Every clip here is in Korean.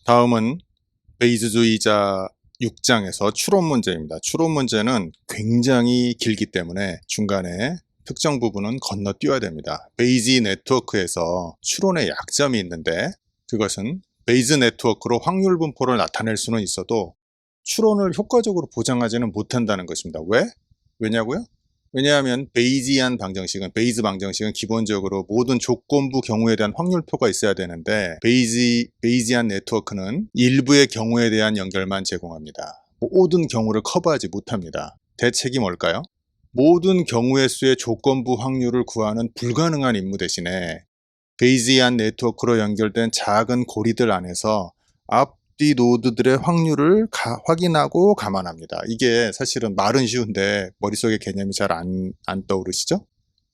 다음은 베이즈주의자 6장에서 추론 문제입니다. 추론 문제는 굉장히 길기 때문에 중간에 특정 부분은 건너뛰어야 됩니다. 베이지 네트워크에서 추론의 약점이 있는데 그것은 베이즈 네트워크로 확률 분포를 나타낼 수는 있어도 추론을 효과적으로 보장하지는 못한다는 것입니다. 왜? 왜냐고요? 왜냐하면 베이지안 방정식은 베이즈 방정식은 기본적으로 모든 조건부 경우에 대한 확률표가 있어야 되는데 베이지안 네트워크는 일부의 경우에 대한 연결만 제공합니다. 모든 경우를 커버하지 못합니다. 대책이 뭘까요? 모든 경우의 수의 조건부 확률을 구하는 불가능한 임무 대신에 베이지안 네트워크로 연결된 작은 고리들 안에서 앞뒤 노드들의 확률을 확인하고 감안합니다. 이게 사실은 말은 쉬운데 머릿속에 개념이 잘 안 떠오르시죠?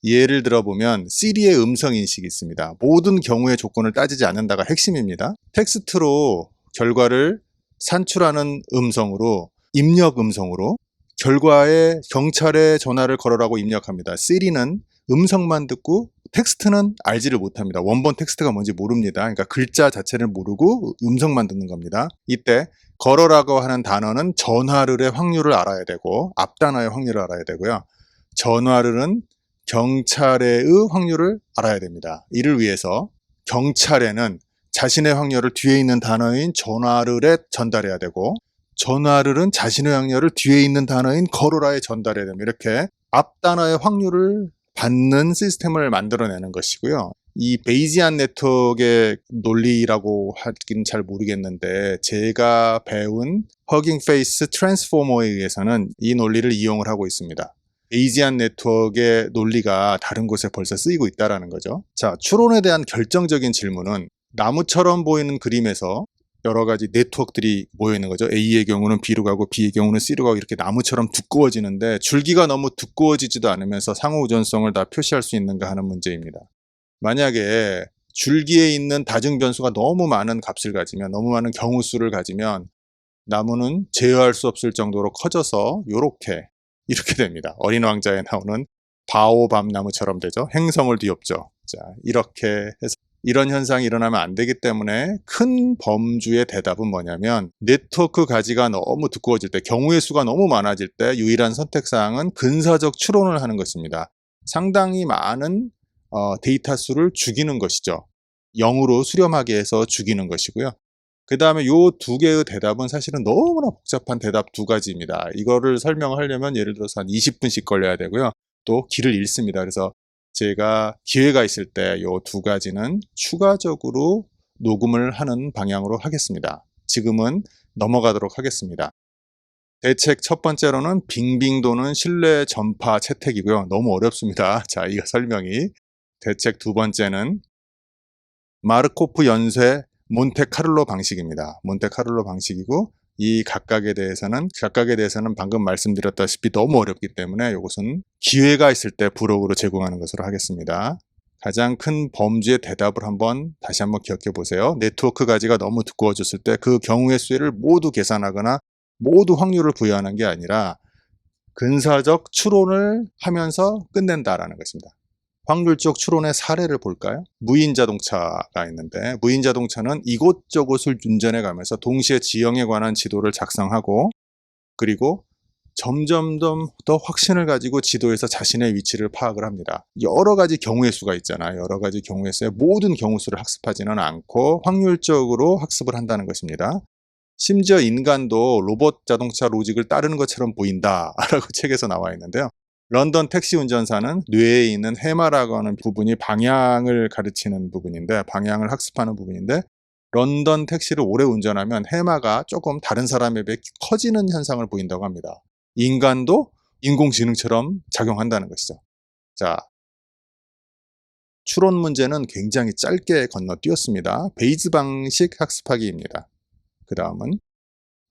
예를 들어보면 시리의 음성 인식이 있습니다. 모든 경우의 조건을 따지지 않는다가 핵심입니다. 텍스트로 결과를 산출하는 음성으로 입력 음성으로 결과에 경찰에 전화를 걸어라고 입력합니다. 시리는 음성만 듣고 텍스트는 알지를 못합니다. 원본 텍스트가 뭔지 모릅니다. 그러니까 글자 자체를 모르고 음성만 듣는 겁니다. 이때 걸어라고 하는 단어는 전화를의 확률을 알아야 되고 앞단어의 확률을 알아야 되고요. 전화를은 경찰의 확률을 알아야 됩니다. 이를 위해서 경찰에는 자신의 확률을 뒤에 있는 단어인 전화를에 전달해야 되고 전화를은 자신의 확률을 뒤에 있는 단어인 걸어라에 전달해야 됩니다. 이렇게 앞단어의 확률을 받는 시스템을 만들어내는 것이고요. 이 베이지안 네트워크의 논리라고 하긴 잘 모르겠는데 제가 배운 허깅 페이스 트랜스포머에 의해서는 이 논리를 이용을 하고 있습니다. 베이지안 네트워크의 논리가 다른 곳에 벌써 쓰이고 있다는 거죠. 자, 추론에 대한 결정적인 질문은 나무처럼 보이는 그림에서 여러 가지 네트워크들이 모여 있는 거죠. A의 경우는 B로 가고 B의 경우는 C로 가고 이렇게 나무처럼 두꺼워지는데 줄기가 너무 두꺼워지지도 않으면서 상호 우전성을 다 표시할 수 있는가 하는 문제입니다. 만약에 줄기에 있는 다중 변수가 너무 많은 값을 가지면 너무 많은 경우 수를 가지면 나무는 제어할 수 없을 정도로 커져서 이렇게 됩니다. 어린 왕자에 나오는 바오밤 나무처럼 되죠. 행성을 뒤엎죠. 자, 이렇게 해서 이런 현상이 일어나면 안 되기 때문에 큰 범주의 대답은 뭐냐면 네트워크 가지가 너무 두꺼워질 때 경우의 수가 너무 많아질 때 유일한 선택사항은 근사적 추론을 하는 것입니다. 상당히 많은 데이터 수를 죽이는 것이죠. 0으로 수렴하게 해서 죽이는 것이고요. 그 다음에 요 두 개의 대답은 사실은 너무나 복잡한 대답 두 가지입니다. 이거를 설명하려면 예를 들어서 한 20분씩 걸려야 되고요. 또 길을 잃습니다. 그래서 제가 기회가 있을 때 요 두 가지는 추가적으로 녹음을 하는 방향으로 하겠습니다. 지금은 넘어가도록 하겠습니다. 대책 첫 번째로는 빙빙 도는 신뢰 전파 채택이고요. 너무 어렵습니다. 자, 이거 설명이. 대책 두 번째는 마르코프 연쇄 몬테카를로 방식입니다. 몬테카를로 방식이고 이 각각에 대해서는 방금 말씀드렸다시피 너무 어렵기 때문에 이것은 기회가 있을 때 부록으로 제공하는 것으로 하겠습니다. 가장 큰 범주의 대답을 다시 한번 기억해 보세요. 네트워크 가지가 너무 두꺼워졌을 때 그 경우의 수를 모두 계산하거나 모두 확률을 부여하는 게 아니라 근사적 추론을 하면서 끝낸다라는 것입니다. 확률적 추론의 사례를 볼까요? 무인 자동차가 있는데 무인 자동차는 이곳저곳을 운전해 가면서 동시에 지형에 관한 지도를 작성하고 그리고 점점 더 확신을 가지고 지도에서 자신의 위치를 파악을 합니다. 여러 가지 경우의 수가 있잖아요. 여러 가지 경우의 수에 모든 경우 수를 학습하지는 않고 확률적으로 학습을 한다는 것입니다. 심지어 인간도 로봇 자동차 로직을 따르는 것처럼 보인다라고 책에서 나와 있는데요. 런던 택시 운전사는 뇌에 있는 해마라고 하는 부분이 방향을 가르치는 부분인데 방향을 학습하는 부분인데 런던 택시를 오래 운전하면 해마가 조금 다른 사람에 비해 커지는 현상을 보인다고 합니다. 인간도 인공지능처럼 작용한다는 것이죠. 자, 추론 문제는 굉장히 짧게 건너뛰었습니다. 베이즈 방식 학습하기입니다. 그 다음은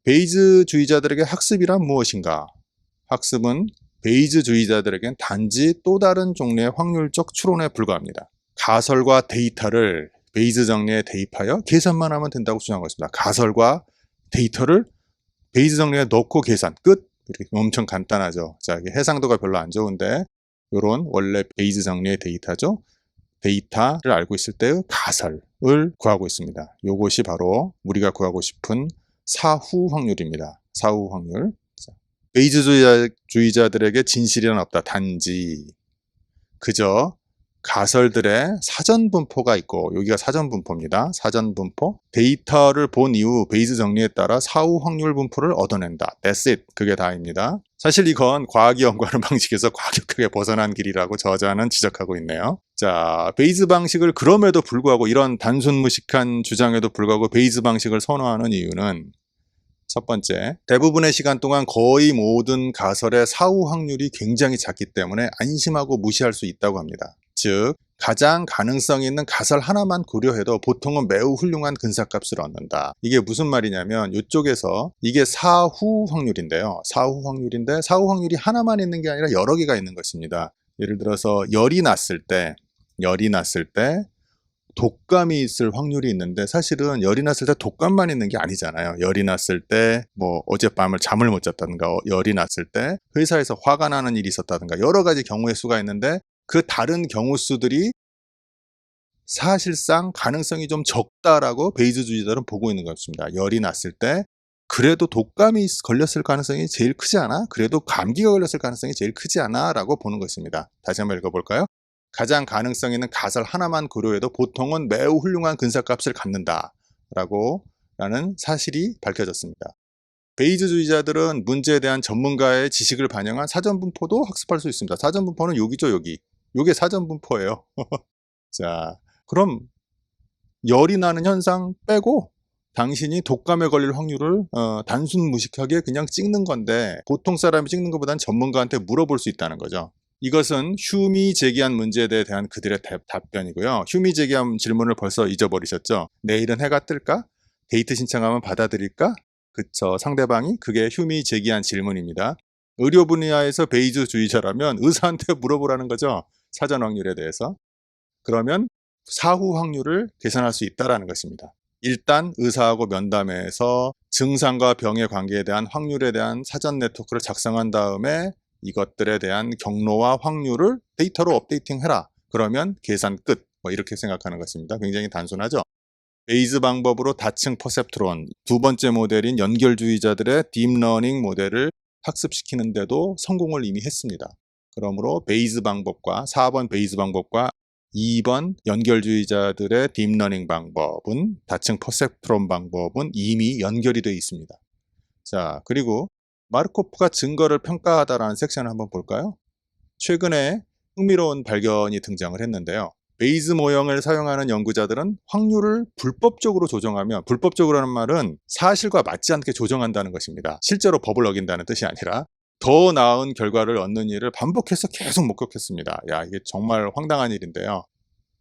베이즈주의자들에게 학습이란 무엇인가? 학습은 베이즈주의자들에겐 단지 또 다른 종류의 확률적 추론에 불과합니다. 가설과 데이터를 베이즈 정리에 대입하여 계산만 하면 된다고 주장하고 있습니다. 가설과 데이터를 베이즈 정리에 넣고 계산 끝. 이렇게 엄청 간단하죠. 자, 이게 해상도가 별로 안 좋은데 이런 원래 베이즈 정리의 데이터죠. 데이터를 알고 있을 때의 가설을 구하고 있습니다. 이것이 바로 우리가 구하고 싶은 사후 확률입니다. 사후 확률. 베이즈주의자들에게 진실이란 없다. 단지 그저 가설들의 사전 분포가 있고, 여기가 사전 분포입니다. 사전 분포. 데이터를 본 이후 베이즈 정리에 따라 사후 확률 분포를 얻어낸다. That's it. 그게 다입니다. 사실 이건 과학이 연구하는 방식에서 과격하게 벗어난 길이라고 저자는 지적하고 있네요. 자, 베이즈 방식을 그럼에도 불구하고, 이런 단순 무식한 주장에도 불구하고 베이즈 방식을 선호하는 이유는, 첫 번째, 대부분의 시간 동안 거의 모든 가설의 사후 확률이 굉장히 작기 때문에 안심하고 무시할 수 있다고 합니다. 즉, 가장 가능성이 있는 가설 하나만 고려해도 보통은 매우 훌륭한 근사값을 얻는다. 이게 무슨 말이냐면, 이쪽에서 이게 사후 확률인데요. 사후 확률인데, 사후 확률이 하나만 있는 게 아니라 여러 개가 있는 것입니다. 예를 들어서 열이 났을 때 독감이 있을 확률이 있는데, 사실은 열이 났을 때 독감만 있는 게 아니잖아요. 열이 났을 때 뭐 어젯밤을 잠을 못 잤다든가, 열이 났을 때 회사에서 화가 나는 일이 있었다든가, 여러 가지 경우의 수가 있는데, 그 다른 경우 수들이 사실상 가능성이 좀 적다라고 베이즈주의자들은 보고 있는 것 같습니다. 열이 났을 때 그래도 독감이 걸렸을 가능성이 제일 크지 않아? 그래도 감기가 걸렸을 가능성이 제일 크지 않아? 라고 보는 것입니다. 다시 한번 읽어볼까요? 가장 가능성 있는 가설 하나만 고려해도 보통은 매우 훌륭한 근사값을 갖는다 라는 사실이 밝혀졌습니다. 베이즈주의자들은 문제에 대한 전문가의 지식을 반영한 사전분포도 학습할 수 있습니다. 사전분포는 여기죠, 여기. 요게 사전분포예요. 자, 그럼 열이 나는 현상 빼고 당신이 독감에 걸릴 확률을 단순 무식하게 그냥 찍는 건데, 보통 사람이 찍는 것보다는 전문가한테 물어볼 수 있다는 거죠. 이것은 휴미 제기한 문제에 대한 그들의 답변이고요. 휴미 제기한 질문을 벌써 잊어버리셨죠? 내일은 해가 뜰까? 데이트 신청하면 받아들일까? 그쵸, 상대방이 그게 휴미 제기한 질문입니다. 의료 분야에서 베이즈주의자라면 의사한테 물어보라는 거죠. 사전 확률에 대해서. 그러면 사후 확률을 계산할 수 있다는 것입니다. 일단 의사하고 면담에서 증상과 병의 관계에 대한 확률에 대한 사전 네트워크를 작성한 다음에 이것들에 대한 경로와 확률을 데이터로 업데이팅해라. 그러면 계산 끝. 뭐 이렇게 생각하는 것입니다. 굉장히 단순하죠. 베이즈 방법으로 다층 퍼셉트론, 두 번째 모델인 연결주의자들의 딥러닝 모델을 학습시키는데도 성공을 이미 했습니다. 그러므로 베이즈 방법과 4번 베이즈 방법과 2번 연결주의자들의 딥러닝 방법은, 다층 퍼셉트론 방법은 이미 연결이 되어 있습니다. 자, 그리고 마르코프가 증거를 평가하다라는 섹션을 한번 볼까요? 최근에 흥미로운 발견이 등장을 했는데요. 베이즈 모형을 사용하는 연구자들은 확률을 불법적으로 조정하며, 불법적으로라는 말은 사실과 맞지 않게 조정한다는 것입니다. 실제로 법을 어긴다는 뜻이 아니라 더 나은 결과를 얻는 일을 반복해서 계속 목격했습니다. 야, 이게 정말 황당한 일인데요.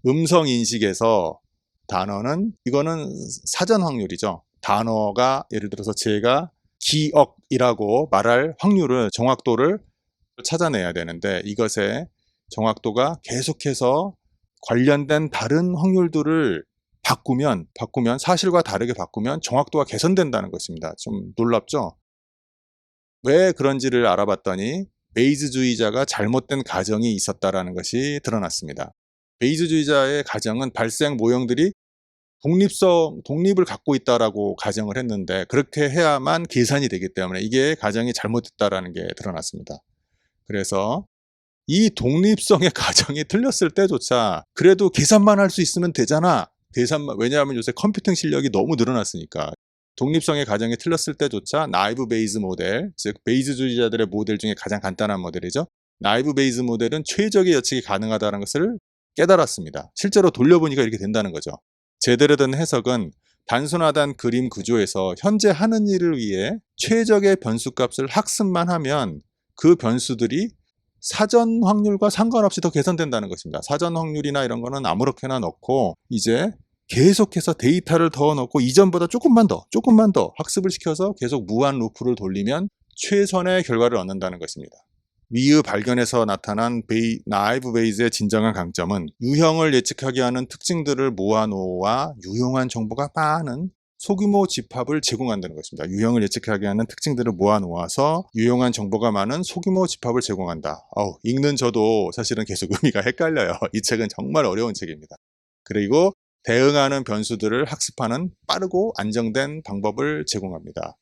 음성 인식에서 단어는, 이거는 사전 확률이죠. 단어가 예를 들어서 제가 기억이라고 말할 확률을, 정확도를 찾아내야 되는데, 이것의 정확도가 계속해서 관련된 다른 확률들을 바꾸면 사실과 다르게 바꾸면 정확도가 개선된다는 것입니다. 좀 놀랍죠? 왜 그런지를 알아봤더니 베이즈주의자가 잘못된 가정이 있었다라는 것이 드러났습니다. 베이즈주의자의 가정은 발생 모형들이 독립을 갖고 있다라고 가정을 했는데, 그렇게 해야만 계산이 되기 때문에 이게 가정이 잘못됐다라는 게 드러났습니다. 그래서 이 독립성의 가정이 틀렸을 때조차 그래도 계산만 할 수 있으면 되잖아. 왜냐하면 요새 컴퓨팅 실력이 너무 늘어났으니까. 독립성의 가정이 틀렸을 때조차 나이브 베이즈 모델, 즉 베이즈주의자들의 모델 중에 가장 간단한 모델이죠. 나이브 베이즈 모델은 최적의 예측이 가능하다는 것을 깨달았습니다. 실제로 돌려보니까 이렇게 된다는 거죠. 제대로 된 해석은 단순하단 그림 구조에서 현재 하는 일을 위해 최적의 변수값을 학습만 하면 그 변수들이 사전 확률과 상관없이 더 개선된다는 것입니다. 사전 확률이나 이런 거는 아무렇게나 넣고 이제 계속해서 데이터를 더 넣고 이전보다 조금만 더 학습을 시켜서 계속 무한 루프를 돌리면 최선의 결과를 얻는다는 것입니다. 위의 발견에서 나타난 나이브 베이즈의 진정한 강점은 유형을 예측하게 하는 특징들을 모아놓아 유용한 정보가 많은 소규모 집합을 제공한다는 것입니다. 유형을 예측하게 하는 특징들을 모아놓아서 유용한 정보가 많은 소규모 집합을 제공한다. 읽는 저도 사실은 계속 의미가 헷갈려요. 이 책은 정말 어려운 책입니다. 그리고 대응하는 변수들을 학습하는 빠르고 안정된 방법을 제공합니다.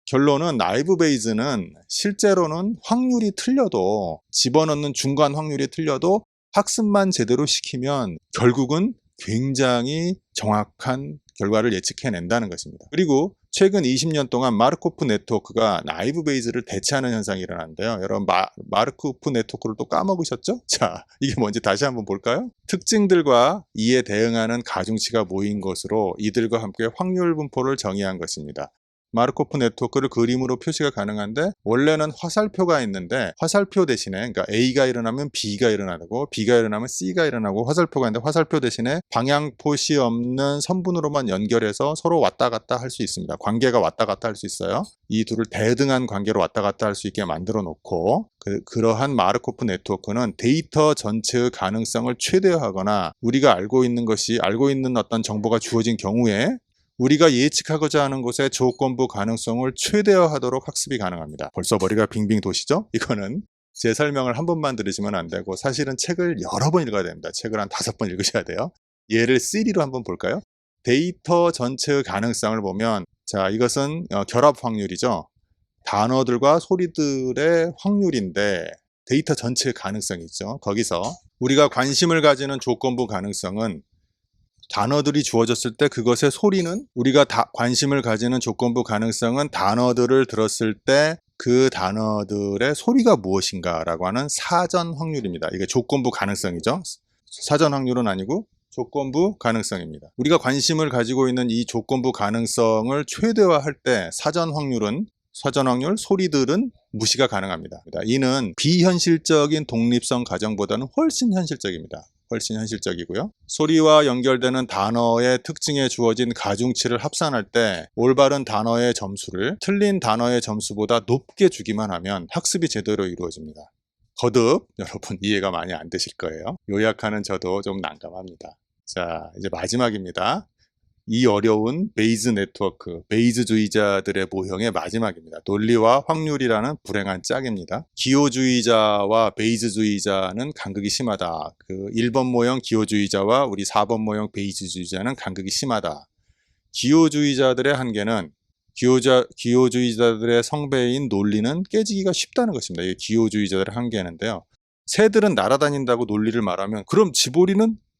결론은 나이브 베이즈는 실제로는 확률이 틀려도, 집어넣는 중간 확률이 틀려도 학습만 제대로 시키면 결국은 굉장히 정확한 결과를 예측해낸다는 것입니다. 그리고 최근 20년 동안 마르코프 네트워크가 나이브 베이즈를 대체하는 현상이 일어났는데요. 여러분 마르코프 네트워크를 또 까먹으셨죠? 자, 이게 뭔지 다시 한번 볼까요? 특징들과 이에 대응하는 가중치가 모인 것으로 이들과 함께 확률 분포를 정의한 것입니다. 마르코프 네트워크를 그림으로 표시가 가능한데, 원래는 화살표가 있는데 화살표 대신에, 그러니까 A가 일어나면 B가 일어나고 B가 일어나면 C가 일어나고 화살표가 있는데 화살표 대신에 방향표시 없는 선분으로만 연결해서 서로 왔다 갔다 할 수 있습니다. 관계가 왔다 갔다 할 수 있어요. 이 둘을 대등한 관계로 왔다 갔다 할 수 있게 만들어 놓고, 그러한 마르코프 네트워크는 데이터 전체의 가능성을 최대화하거나 우리가 알고 있는 어떤 정보가 주어진 경우에 우리가 예측하고자 하는 곳의 조건부 가능성을 최대화하도록 학습이 가능합니다. 벌써 머리가 빙빙 도시죠? 이거는 제 설명을 한 번만 들으시면 안 되고 사실은 책을 여러 번 읽어야 됩니다. 책을 한 5번 읽으셔야 돼요. 얘를 C로 한번 볼까요? 데이터 전체의 가능성을 보면, 자, 이것은 결합 확률이죠. 단어들과 소리들의 확률인데 데이터 전체의 가능성이 있죠. 거기서 우리가 관심을 가지는 조건부 가능성은 단어들이 주어졌을 때 그것의 소리는, 우리가 관심을 가지는 조건부 가능성은 단어들을 들었을 때 그 단어들의 소리가 무엇인가라고 하는 사전 확률입니다. 이게 조건부 가능성이죠. 사전 확률은 아니고 조건부 가능성입니다. 우리가 관심을 가지고 있는 이 조건부 가능성을 최대화할 때 사전 확률, 소리들은 무시가 가능합니다. 이는 비현실적인 독립성 가정보다는 훨씬 현실적입니다. 훨씬 현실적이고요. 소리와 연결되는 단어의 특징에 주어진 가중치를 합산할 때 올바른 단어의 점수를 틀린 단어의 점수보다 높게 주기만 하면 학습이 제대로 이루어집니다. 거듭 여러분 이해가 많이 안 되실 거예요. 요약하는 저도 좀 난감합니다. 자, 이제 마지막입니다. 이 어려운 베이즈 네트워크, 베이즈주의자들의 모형의 마지막입니다. 논리와 확률이라는 불행한 짝입니다. 기호주의자와 베이즈주의자는 간극이 심하다. 그 1번 모형 기호주의자와 우리 4번 모형 베이즈주의자는 간극이 심하다. 기호주의자들의 한계는, 기호주의자들의 성배인 논리는 깨지기가 쉽다는 것입니다. 이게 기호주의자들의 한계인데요. 새들은 날아다닌다고 논리를 말하면 그럼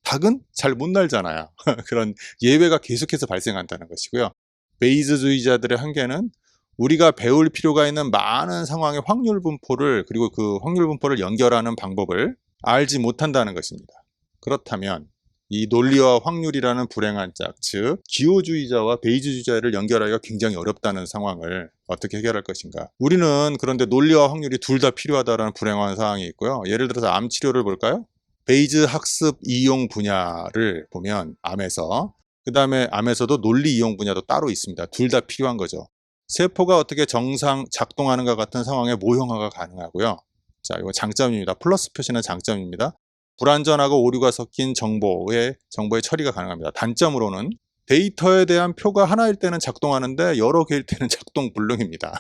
닭은 잘 못 날잖아요. 그런 예외가 계속해서 발생한다는 것이고요. 베이즈주의자들의 한계는 우리가 배울 필요가 있는 많은 상황의 확률 분포를, 그리고 그 확률 분포를 연결하는 방법을 알지 못한다는 것입니다. 그렇다면 이 논리와 확률이라는 불행한 짝, 즉 기호주의자와 베이즈주의자를 연결하기가 굉장히 어렵다는 상황을 어떻게 해결할 것인가. 우리는 그런데 논리와 확률이 둘 다 필요하다는 불행한 상황이 있고요. 예를 들어서 암 치료를 볼까요? 베이즈 학습 이용 분야를 보면 그 다음에 암에서도 논리 이용 분야도 따로 있습니다. 둘 다 필요한 거죠. 세포가 어떻게 정상 작동하는가 같은 상황에 모형화가 가능하고요. 자, 이거 장점입니다. 플러스 표시는 장점입니다. 불완전하고 오류가 섞인 정보의 처리가 가능합니다. 단점으로는 데이터에 대한 표가 하나일 때는 작동하는데 여러 개일 때는 작동 불능입니다.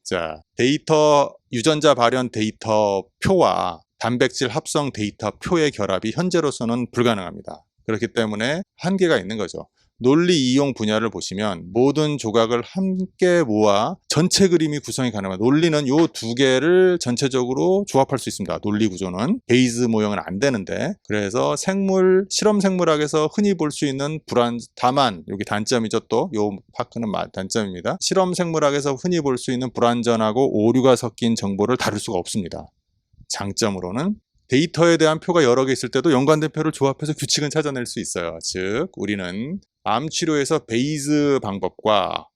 자, 유전자 발현 데이터 표와 단백질 합성 데이터 표의 결합이 현재로서는 불가능합니다. 그렇기 때문에 한계가 있는 거죠. 논리 이용 분야를 보시면 모든 조각을 함께 모아 전체 그림이 구성이 가능합니다. 논리는 이 두 개를 전체적으로 조합할 수 있습니다. 논리 구조는 베이즈 모형은 안 되는데, 그래서 실험 생물학에서 흔히 볼 수 있는 다만 여기 단점이죠. 또 이 파크는 단점입니다. 실험 생물학에서 흔히 볼 수 있는 불완전하고 오류가 섞인 정보를 다룰 수가 없습니다. 장점으로는 데이터에 대한 표가 여러 개 있을 때도 연관된 표를 조합해서 규칙은 찾아낼 수 있어요. 즉 우리는 암 치료에서 베이즈 방법과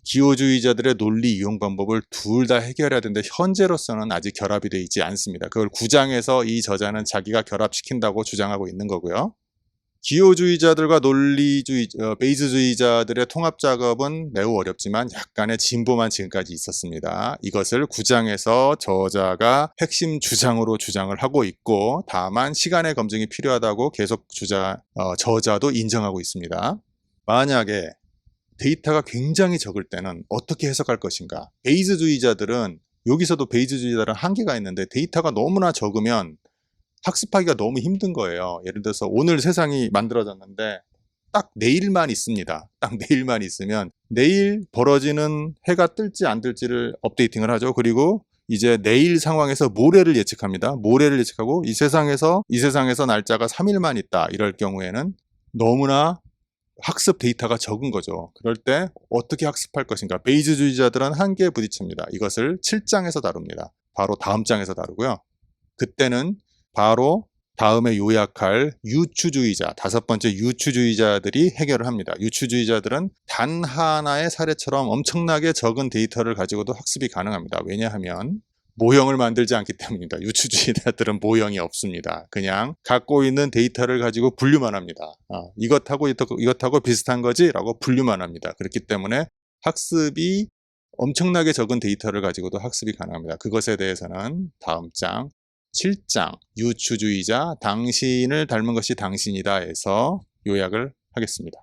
기호주의자들의 논리 이용 방법을 둘 다 해결해야 되는데 현재로서는 아직 결합이 되어 있지 않습니다. 그걸 9장에서 이 저자는 자기가 결합시킨다고 주장하고 있는 거고요. 기호주의자들과 베이즈주의자들의 통합 작업은 매우 어렵지만 약간의 진보만 지금까지 있었습니다. 이것을 9장에서 저자가 핵심 주장으로 주장을 하고 있고, 다만 시간의 검증이 필요하다고 계속 저자도 인정하고 있습니다. 만약에 데이터가 굉장히 적을 때는 어떻게 해석할 것인가? 베이즈주의자들은 여기서도 베이즈주의자들은 한계가 있는데 데이터가 너무나 적으면 학습하기가 너무 힘든 거예요. 예를 들어서 오늘 세상이 만들어졌는데 딱 내일만 있습니다. 딱 내일만 있으면 내일 벌어지는 해가 뜰지 안 뜰지를 업데이팅을 하죠. 그리고 이제 내일 상황에서 모레를 예측합니다. 모레를 예측하고 이 세상에서 날짜가 3일만 있다. 이럴 경우에는 너무나 학습 데이터가 적은 거죠. 그럴 때 어떻게 학습할 것인가? 베이즈주의자들은 한계에 부딪힙니다. 이것을 7장에서 다룹니다. 바로 다음 장에서 다루고요. 그때는 바로 다음에 요약할 유추주의자, 5번째 유추주의자들이 해결을 합니다. 유추주의자들은 단 하나의 사례처럼 엄청나게 적은 데이터를 가지고도 학습이 가능합니다. 왜냐하면 모형을 만들지 않기 때문입니다. 유추주의자들은 모형이 없습니다. 그냥 갖고 있는 데이터를 가지고 분류만 합니다. 이것하고 비슷한 거지? 라고 분류만 합니다. 그렇기 때문에 학습이 엄청나게 적은 데이터를 가지고도 학습이 가능합니다. 그것에 대해서는 다음 장 7장 유추주의자 당신을 닮은 것이 당신이다 에서 요약을 하겠습니다.